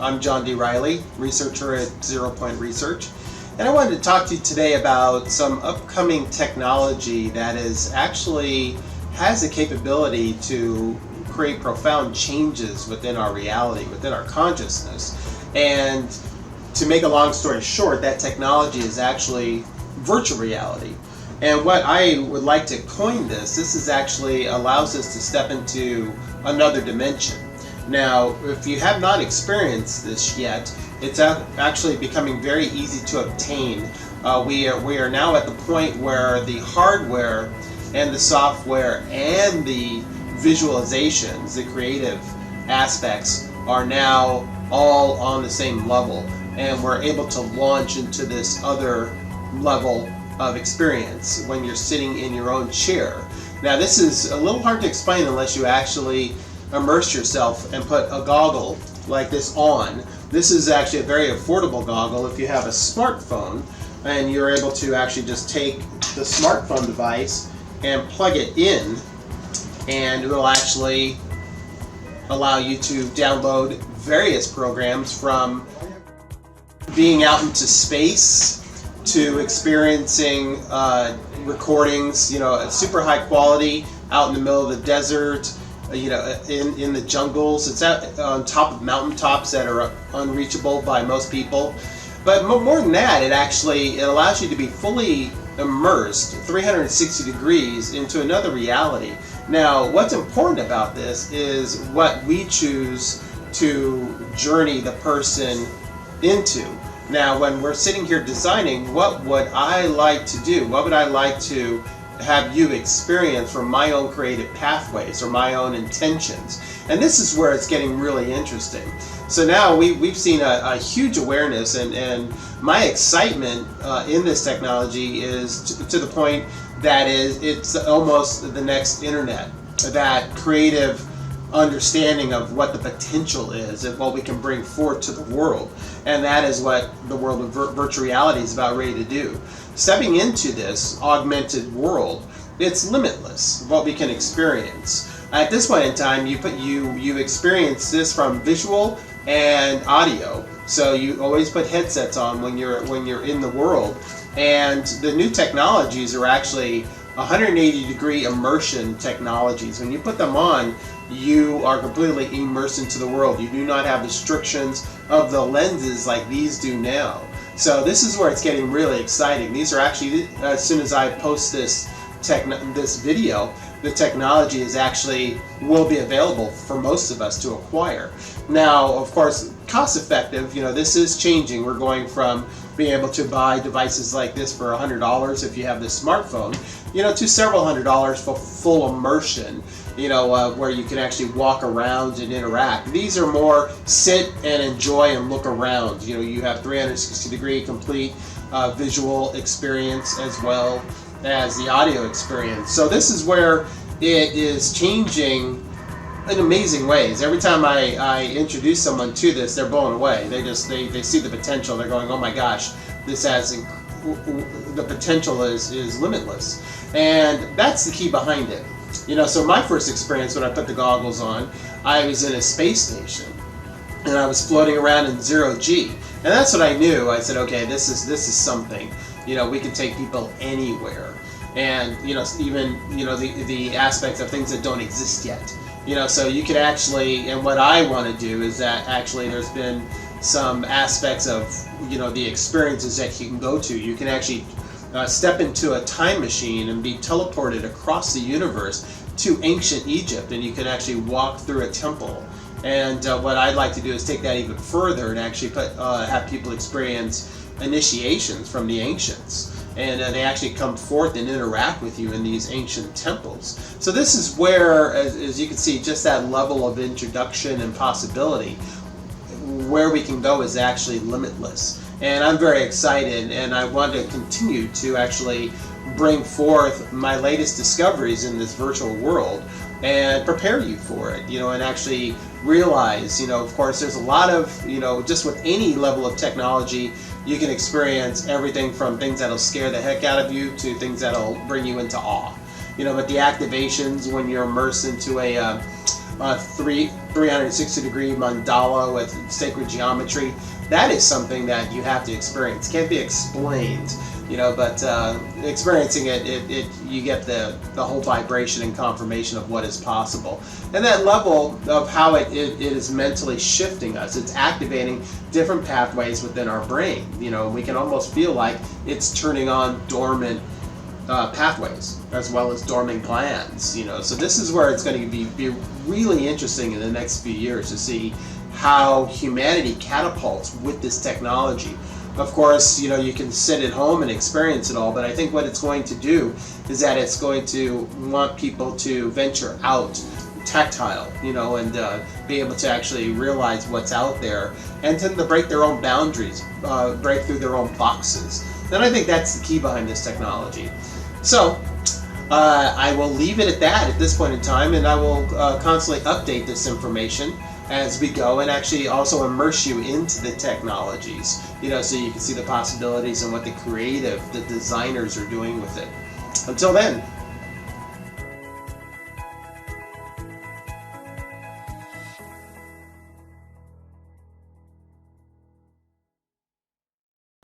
I'm John D. Riley, researcher at 0 Point Research, and I wanted to talk to you today about some upcoming technology that is actually has the capability to create profound changes within our reality, within our consciousness. And to make a long story short, that technology is actually virtual reality. And what I would like to coin this is actually allows us to step into another dimension. Now, if you have not experienced this yet, it's actually becoming very easy to obtain. We are now at the point where the hardware and the software and the visualizations, the creative aspects, are now all on the same level, and we're able to launch into this other level of experience when you're sitting in your own chair. Now, this is a little hard to explain unless you actually immerse yourself and put a goggle like this on. This is actually a very affordable goggle if you have a smartphone, and you're able to actually just take the smartphone device and plug it in, and it will actually allow you to download various programs, from being out into space to experiencing recordings, at super high quality out in the middle of the desert, in the jungles. It's out on top of mountaintops that are unreachable by most people. But more than that, it allows you to be fully immersed 360 degrees into another reality. Now, what's important about this is what we choose to journey the person into. Now, when we're sitting here designing, what would I like to do? What would I like to have you experience from my own creative pathways or my own intentions? And this is where it's getting really interesting. So now we've seen a huge awareness, and my excitement in this technology is to the point that it's almost the next internet, that creative understanding of what the potential is and what we can bring forth to the world. And that is what the world of virtual reality is about ready to do. Stepping into this augmented world, it's limitless what we can experience. At this point in time, you experience this from visual and audio. So you always put headsets on when you're in the world. And the new technologies are actually 180-degree immersion technologies. When you put them on, you are completely immersed into the world. You do not have restrictions of the lenses like these do now. So this is where it's getting really exciting. These are actually, as soon as I post this video, the technology will be available for most of us to acquire. Now, of course, cost effective, this is changing. We're going from being able to buy devices like this for $100 if you have this smartphone, to several $100s for full immersion, where you can actually walk around and interact. These are more sit and enjoy and look around. You have 360-degree complete visual experience as well as the audio experience. So this is where it is changing in amazing ways. Every time I introduce someone to this, they're blown away. They see the potential. They're going, oh my gosh, the potential is limitless. And that's the key behind it. So my first experience when I put the goggles on, I was in a space station, and I was floating around in 0G. And that's what I knew. I said, okay, this is something. We can take people anywhere. And, even, the aspects of things that don't exist yet. So you could actually, and what I want to do is that actually there's been some aspects of, the experiences that you can go to. You can actually step into a time machine and be teleported across the universe to ancient Egypt, and you can actually walk through a temple. And what I'd like to do is take that even further and actually have people experience initiations from the ancients. And they actually come forth and interact with you in these ancient temples. So this is where, as you can see, just that level of introduction and possibility, where we can go is actually limitless. And I'm very excited, and I want to continue to actually bring forth my latest discoveries in this virtual world and prepare you for it, and actually realize, of course, there's a lot of, just with any level of technology, you can experience everything from things that'll scare the heck out of you to things that'll bring you into awe. But the activations when you're immersed into a 360-degree mandala with sacred geometry. That is something that you have to experience. It can't be explained, but experiencing it, you get the whole vibration and confirmation of what is possible. And that level of how it is mentally shifting us. It's activating different pathways within our brain. We can almost feel like it's turning on dormant pathways as well as dormant glands. So this is where it's going to be really interesting in the next few years to see how humanity catapults with this technology. Of course, you can sit at home and experience it all, but I think what it's going to do is that it's going to want people to venture out, tactile, and be able to actually realize what's out there and tend to break their own boundaries, break through their own boxes. And I think that's the key behind this technology. So, I will leave it at that at this point in time, and I will constantly update this information as we go, and actually also immerse you into the technologies, so you can see the possibilities and what the designers are doing with it. Until then,